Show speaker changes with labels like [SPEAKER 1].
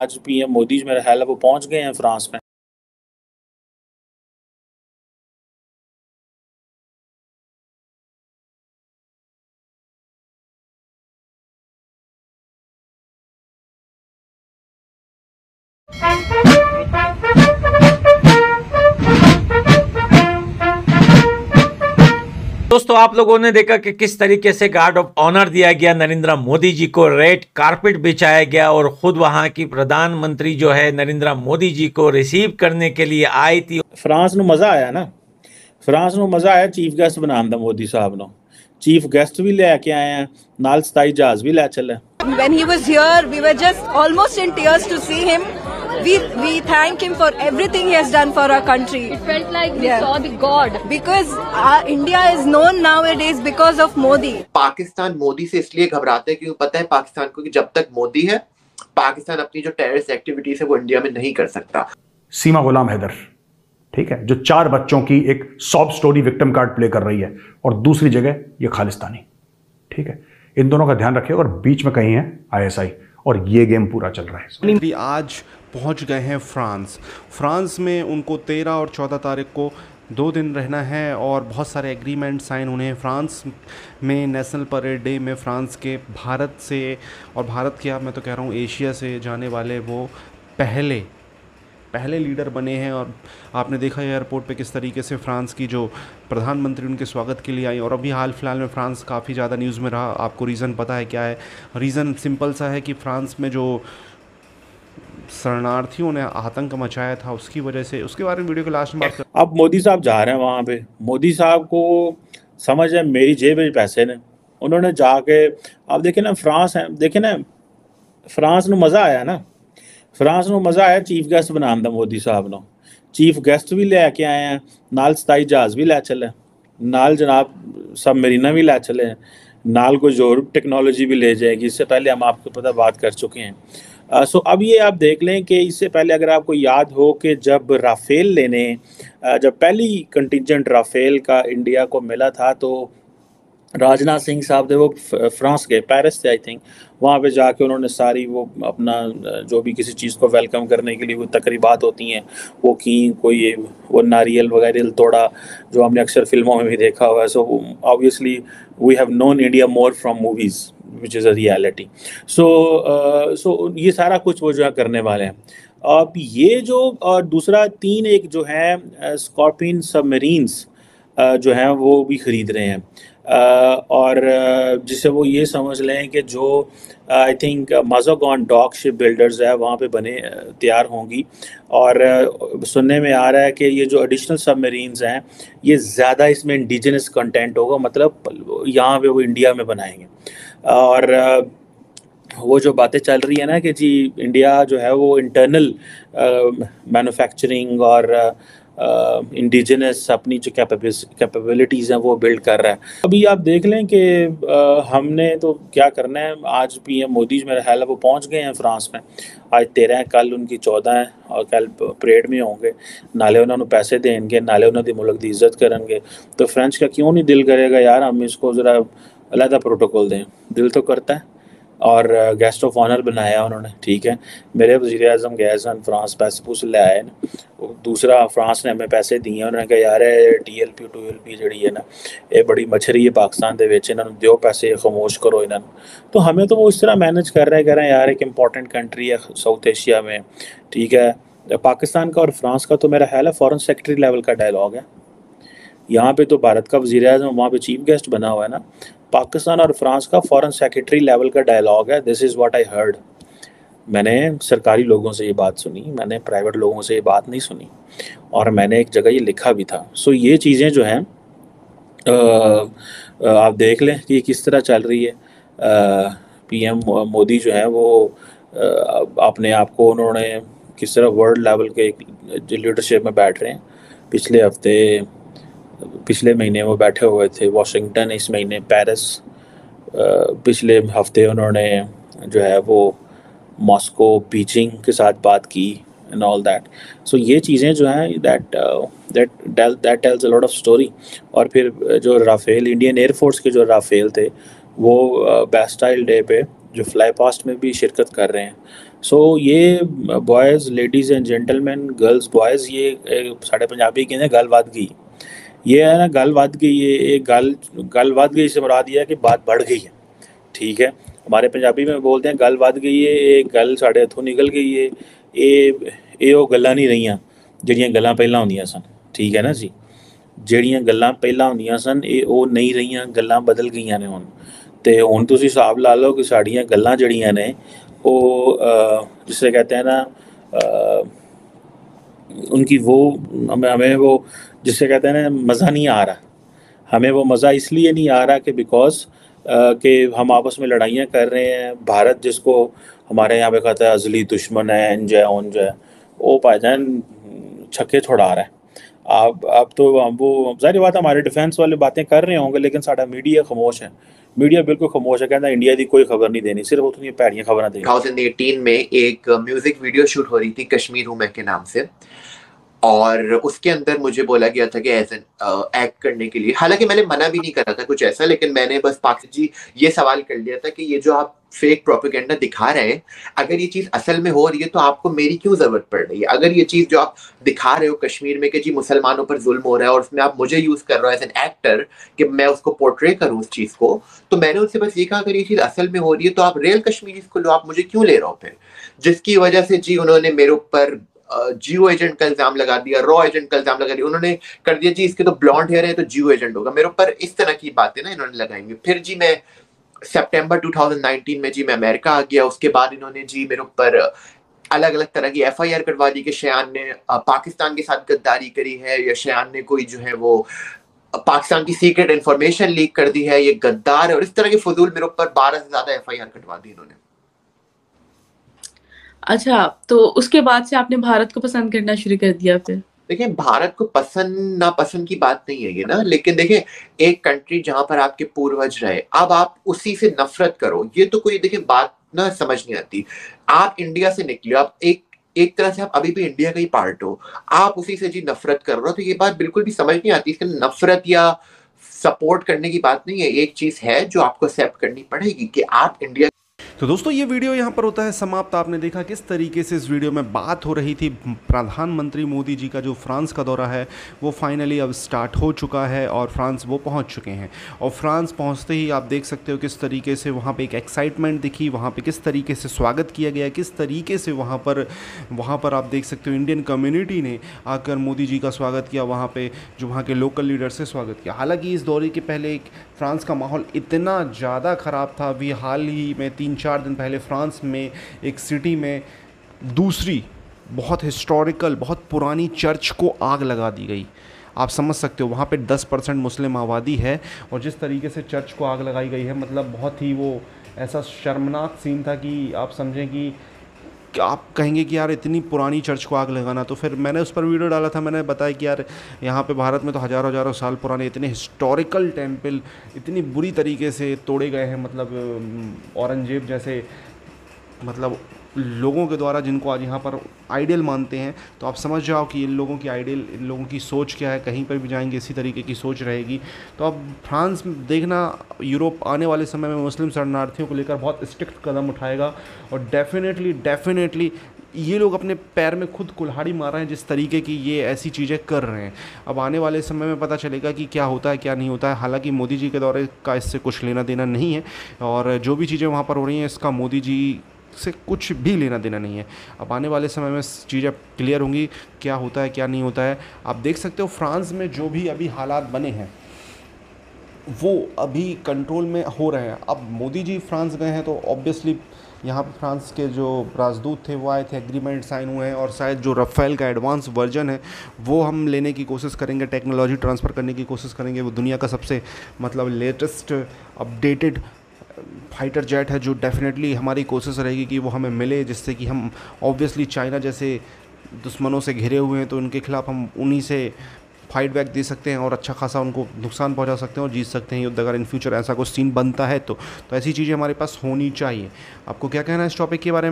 [SPEAKER 1] आज पीएम मोदी जो मेरा ख्याल है वो पहुंच गए हैं फ्रांस में।
[SPEAKER 2] दोस्तों, आप लोगों ने देखा कि किस तरीके से गार्ड ऑफ ऑनर दिया गया नरेंद्र मोदी जी को, रेड कारपेट बिछाया गया और खुद वहां की प्रधानमंत्री जो है नरेंद्र मोदी जी को रिसीव करने के लिए आई थी।
[SPEAKER 1] फ्रांस ਨੂੰ मज़ा आया ना, फ्रांस ਨੂੰ मज़ा आया चीफ गेस्ट बनाने ਦਾ मोदी साहब ਨੂੰ। चीफ गेस्ट भी लेके आए हैं, नाल 27 जहाज भी ले चले।
[SPEAKER 3] When he was here, we were just almost in tears to see him. We thank him for everything he has done for our country.
[SPEAKER 4] It felt like we saw the God.
[SPEAKER 3] Because India is known nowadays because of Modi.
[SPEAKER 5] Pakistan Modi से इसलिए घबराते हैं क्योंकि पता है पाकिस्तान को कि जब तक मोदी है पाकिस्तान अपनी जो टेररिस्ट एक्टिविटीज है वो इंडिया में नहीं कर सकता।
[SPEAKER 6] सीमा गुलाम हैदर, ठीक है, जो 4 बच्चों की एक sob story victim card play कर रही है, और दूसरी जगह ये खालिस्तानी, ठीक है। इन दोनों का ध्यान रखिए, और बीच में कहीं है आईएसआई, और ये गेम पूरा चल रहा है।
[SPEAKER 7] आज पहुंच गए हैं फ्रांस में। उनको 13 और 14 तारीख को 2 दिन रहना है और बहुत सारे एग्रीमेंट साइन होने हैं फ्रांस में। नेशनल परेड डे में फ्रांस के भारत से, और भारत क्या मैं तो कह रहा हूँ एशिया से जाने वाले वो पहले लीडर बने हैं। और आपने देखा एयरपोर्ट पे किस तरीके से फ्रांस की जो प्रधानमंत्री उनके स्वागत के लिए आई। और अभी हाल फिलहाल में फ्रांस काफ़ी ज़्यादा न्यूज़ में रहा। आपको रीज़न पता है क्या है? रीज़न सिंपल सा है कि फ्रांस में जो शरणार्थियों ने आतंक मचाया था उसकी वजह से, उसके बारे में वीडियो के लास्ट में बात कर।
[SPEAKER 1] अब मोदी साहब जा रहे हैं वहाँ पे। मोदी साहब को समझ है मेरी जेब में पैसे ने, उन्होंने जाके आप देखें ना फ्रांस है, देखें ना फ्रांस ਨੂੰ मज़ा आया ना, फ्रांस ਨੂੰ मज़ा आया चीफ गेस्ट बनाने ਦਾ मोदी साहब ਨੂੰ। चीफ गेस्ट भी लेके आए हैं, नाल 27 जहाज भी ले चले, नाल जनाब सबमरीना भी ले चले, नाल कुछ और टेक्नोलॉजी भी ले जाएगी। इससे पहले हम आपको पता बात कर चुके हैं। सो अब ये आप देख लें कि इससे पहले अगर आपको याद हो कि जब राफेल लेने जब पहली कंटिजेंट राफेल का इंडिया को मिला था, तो राजनाथ सिंह साहब थे वो फ्रांस के पेरिस से आई थिंक, वहाँ पे जाके उन्होंने सारी वो अपना जो भी किसी चीज़ को वेलकम करने के लिए वो तकरीबात होती हैं वो की, कोई वो नारियल वगैरह तोड़ा जो हमने अक्सर फिल्मों में भी देखा हुआ है। So obviously we have known India more from movies which is a reality. So ये सारा कुछ वो जो है करने वाले हैं। अब ये जो और दूसरा 3 एक जो है स्कॉर्पियन सबमरीन्स जो हैं वो भी ख़रीद रहे हैं, और जिससे वो ये समझ लें कि जो I think Mazagon dock ship builders है वहाँ पे बने तैयार होंगी। और सुनने में आ रहा है कि ये जो एडिशनल सबमरीन्स हैं ये ज़्यादा इसमें इंडिजिनस कंटेंट होगा, मतलब यहाँ पे वो इंडिया में बनाएंगे। और वो जो बातें चल रही है ना कि जी इंडिया जो है वो इंटरनल मैन्युफैक्चरिंग और इंडिजिनस अपनी जो कैपेबिलिटीज़ हैं वो बिल्ड कर रहा है। अभी आप देख लें कि हमने तो क्या करना है। आज पीएम मोदी जो मेरा ख्याल है वो पहुंच गए हैं फ्रांस में। आज 13 है, कल उनकी 14 है, और कल परेड में होंगे। नाले उन्होंने पैसे देंगे, नाले उन्होंने मुल्क की इज्जत करेंगे। तो फ्रेंच का क्यों नहीं दिल करेगा यार हम इसको ज़रा अलहदा प्रोटोकॉल दें? दिल तो करता है। और गेस्ट ऑफ ऑनर बनाया उन्होंने, ठीक है। मेरे वज़ीर आज़म गए सन फ्रांस, पैसे पूसे ले आए ना। दूसरा फ्रांस ने हमें पैसे दिए, उन्होंने कहा यार TLP 2LP जी है ना ये बड़ी मछली है पाकिस्तान के विच, इन्होंने दो पैसे खामोश करो इन्होंने। तो हमें तो वो इस तरह मैनेज कर रहे हैं यार, एक इम्पॉर्टेंट कंट्री है साउथ एशिया में, ठीक है। पाकिस्तान का और फ्रांस का तो मेरा ख्याल है फॉरेन सेक्रेटरी लेवल का डायलॉग है। यहाँ पे तो भारत का वज़ीर आज़म वहाँ पे चीफ गेस्ट बना हुआ है ना। पाकिस्तान और फ्रांस का फॉरेन सेक्रेटरी लेवल का डायलॉग है। This is what I heard. मैंने सरकारी लोगों से ये बात सुनी, मैंने प्राइवेट लोगों से ये बात नहीं सुनी, और मैंने एक जगह ये लिखा भी था। सो ये चीज़ें जो हैं आप देख लें कि किस तरह चल रही है। पीएम मोदी जो है वो अपने आप को उन्होंने किस तरह वर्ल्ड लेवल के लीडरशिप में बैठ रहे हैं। पिछले महीने वो बैठे हुए थे वाशिंगटन, इस महीने पेरिस, पिछले हफ्ते उन्होंने जो है वो मॉस्को बीजिंग के साथ बात की एंड ऑल दैट। सो ये चीज़ें जो हैं that tells a lot of story. और फिर जो राफेल, इंडियन एयरफोर्स के जो राफेल थे वो बेस्टाइल डे पे जो फ्लाई पास्ट में भी शिरकत कर रहे हैं। सो ये boys, ladies and gentleman, girls boys, ये साढ़े पंजाबी कहते हैं गल वध गई। ये है ना गल वध गई, ये गल वध गई से मुराद ये है कि बात बढ़ गई है, ठीक है। हमारे पंजाबी में बोलते हैं गल वध गई है, ये गल साढ़े हथों निकल गई है, ये वो गल्लां नहीं रहियां ਜਿਹੜੀਆਂ ਗੱਲਾਂ ਪਹਿਲਾਂ ਹੁੰਦੀਆਂ ਸਨ, ਠੀਕ ਹੈ ਨਾ ਜੀ। ਜਿਹੜੀਆਂ ਗੱਲਾਂ ਪਹਿਲਾਂ ਹੁੰਦੀਆਂ ਸਨ ਇਹ ਉਹ ਨਹੀਂ ਰਹੀਆਂ, ਗੱਲਾਂ ਬਦਲ ਗਈਆਂ ਨੇ ਹੁਣ। ਤੇ ਹੁਣ ਤੁਸੀਂ ਹਿਸਾਬ ਲਾ ਲਓ ਕਿ ਸਾਡੀਆਂ ਗੱਲਾਂ ਜਿਹੜੀਆਂ ਨੇ ਉਹ जिसे कहते हैं ना उनकी वो हमें वो जिसे कहते हैं ना मज़ा नहीं आ रहा। हमें वो मज़ा इसलिए नहीं आ रहा कि बिकॉज कि हम आपस में लड़ाइयाँ कर रहे हैं। भारत जिसको हमारे यहाँ पे कहता है अज़ली दुश्मन है, इंज है उंज है, वो भाईजान छक्के छुड़ा रहा है। अब तो वो ज़ाहिर बात हमारे डिफेंस वाले बातें कर रहे होंगे, लेकिन साडा मीडिया खामोश है। मीडिया बिल्कुल खामोश है, कहना इंडिया की कोई खबर नहीं देनी, सिर्फ उतनी भैड़ियां खबर देनी।
[SPEAKER 5] 2018 में एक म्यूजिक वीडियो शूट हो रही थी कश्मीर हूँ मैं के नाम से, और उसके अंदर मुझे बोला गया था कि एज एन एक्ट करने के लिए, हालांकि मैंने मना भी नहीं करा था कुछ ऐसा, लेकिन मैंने बस पाकिस्तान जी ये सवाल कर लिया था कि ये जो आप फेक प्रोपेगेंडा दिखा रहे हैं, अगर ये चीज असल में हो रही है तो आपको मेरी क्यों जरूरत पड़ रही है? अगर ये चीज जो आप दिखा रहे हो कश्मीर में कि जी मुसलमानों पर जुल्म हो रहा है और उसमें आप मुझे यूज कर रहे हो एज एन एक्टर कि मैं उसको पोर्ट्रे करूं उस चीज को, तो मैंने उनसे बस ये कहा अगर ये चीज असल में हो रही है तो आप रियल कश्मीरी को लो, आप मुझे क्यों ले रहे हो फिर? जिसकी वजह से जी उन्होंने मेरे ऊपर जियो एजेंट का इल्जाम लगा दिया, रॉ एजेंट का इल्जाम लगा दिया, उन्होंने कर दिया जी इसके तो ब्लॉन्ड हेयर है तो जियो एजेंट होगा मेरे ऊपर। इस तरह की बातें ना इन्होंने लगाएंगे। फिर जी मैं सितंबर 2019 में जी मैं अमेरिका आ गया। उसके बाद इन्होंने जी मेरे ऊपर अलग अलग तरह की FIR करवा दी कि शयान ने पाकिस्तान के साथ गद्दारी करी है, या शयान ने कोई जो है वो पाकिस्तान की सीक्रेट इंफॉर्मेशन लीक कर दी है, ये गद्दार है, और इस तरह के फजूल मेरे ऊपर 12 से ज्यादा FIR कटवा दी इन्होंने।
[SPEAKER 8] अच्छा, तो उसके बाद से आपने भारत को पसंद करना शुरू कर दिया फिर?
[SPEAKER 5] देखिए भारत को पसंद नापसंद की बात नहीं है ये ना, लेकिन देखिए एक कंट्री जहां पर आपके पूर्वज रहे, अब आप उसी से नफरत करो, ये तो कोई देखिए बात ना समझ नहीं आती। आप इंडिया से निकले, आप एक तरह से आप अभी भी इंडिया का ही पार्ट हो, आप उसी से जी नफरत कर रहे हो, तो ये बात बिल्कुल भी समझ नहीं आती। इसके नफरत या सपोर्ट करने की बात नहीं है, एक चीज है जो आपको एक्सेप्ट करनी पड़ेगी कि आप इंडिया।
[SPEAKER 7] तो दोस्तों ये वीडियो यहाँ पर होता है समाप्त। आपने देखा किस तरीके से इस वीडियो में बात हो रही थी। प्रधानमंत्री मोदी जी का जो फ्रांस का दौरा है वो फाइनली अब स्टार्ट हो चुका है और फ्रांस वो पहुँच चुके हैं। और फ्रांस पहुँचते ही आप देख सकते हो किस तरीके से वहाँ पे एक एक्साइटमेंट दिखी, वहाँ पे किस तरीके से स्वागत किया गया, किस तरीके से वहाँ पर आप देख सकते हो इंडियन कम्युनिटी ने आकर मोदी जी का स्वागत किया, वहाँ पर जो वहाँ के लोकल लीडर से स्वागत किया। हालाँकि इस दौरे के पहले फ्रांस का माहौल इतना ज़्यादा ख़राब था। अभी हाल ही में 3-4 दिन पहले फ्रांस में एक सिटी में दूसरी बहुत हिस्टोरिकल, बहुत पुरानी चर्च को आग लगा दी गई। आप समझ सकते हो वहाँ पे 10% मुस्लिम आबादी है और जिस तरीके से चर्च को आग लगाई गई है, मतलब बहुत ही वो ऐसा शर्मनाक सीन था कि आप समझें कि आप कहेंगे कि यार इतनी पुरानी चर्च को आग लगाना। तो फिर मैंने उस पर वीडियो डाला था, मैंने बताया कि यार यहाँ पे भारत में तो हज़ारों साल पुराने इतने हिस्टोरिकल टेम्पल इतनी बुरी तरीके से तोड़े गए हैं, मतलब औरंगजेब जैसे मतलब लोगों के द्वारा जिनको आज यहाँ पर आइडियल मानते हैं। तो आप समझ जाओ कि इन लोगों की आइडियल, इन लोगों की सोच क्या है। कहीं पर भी जाएंगे इसी तरीके की सोच रहेगी। तो अब फ्रांस देखना, यूरोप आने वाले समय में मुस्लिम शरणार्थियों को लेकर बहुत स्ट्रिक्ट कदम उठाएगा और डेफिनेटली ये लोग अपने पैर में खुद कुल्हाड़ी मार रहे हैं जिस तरीके की ये ऐसी चीज़ें कर रहे हैं। अब आने वाले समय में पता चलेगा कि क्या होता है क्या नहीं होता है। हालांकि मोदी जी के दौरे का इससे कुछ लेना देना नहीं है और जो भी चीज़ें वहाँ पर हो रही हैं इसका मोदी जी से कुछ भी लेना देना नहीं है। अब आने वाले समय में चीज़ें क्लियर होंगी, क्या होता है क्या नहीं होता है। आप देख सकते हो फ्रांस में जो भी अभी हालात बने हैं वो अभी कंट्रोल में हो रहे हैं। अब मोदी जी फ्रांस गए हैं तो ऑब्वियसली यहाँ पर फ्रांस के जो राजदूत थे वो आए थे, एग्रीमेंट साइन हुए हैं और शायद जो राफेल का एडवांस वर्जन है वो हम लेने की कोशिश करेंगे, टेक्नोलॉजी ट्रांसफ़र करने की कोशिश करेंगे। वो दुनिया का सबसे मतलब लेटेस्ट अपडेटेड फाइटर जेट है जो डेफिनेटली हमारी कोशिश रहेगी कि वो हमें मिले, जिससे कि हम ऑब्वियसली चाइना जैसे दुश्मनों से घिरे हुए हैं तो उनके खिलाफ़ हम उन्हीं से फाइट बैक दे सकते हैं और अच्छा खासा उनको नुकसान पहुंचा सकते हैं और जीत सकते हैं युद्ध। अगर इन फ्यूचर ऐसा कुछ सीन बनता है तो ऐसी चीज़ें हमारे पास होनी चाहिए। आपको क्या कहना है इस टॉपिक के बारे में?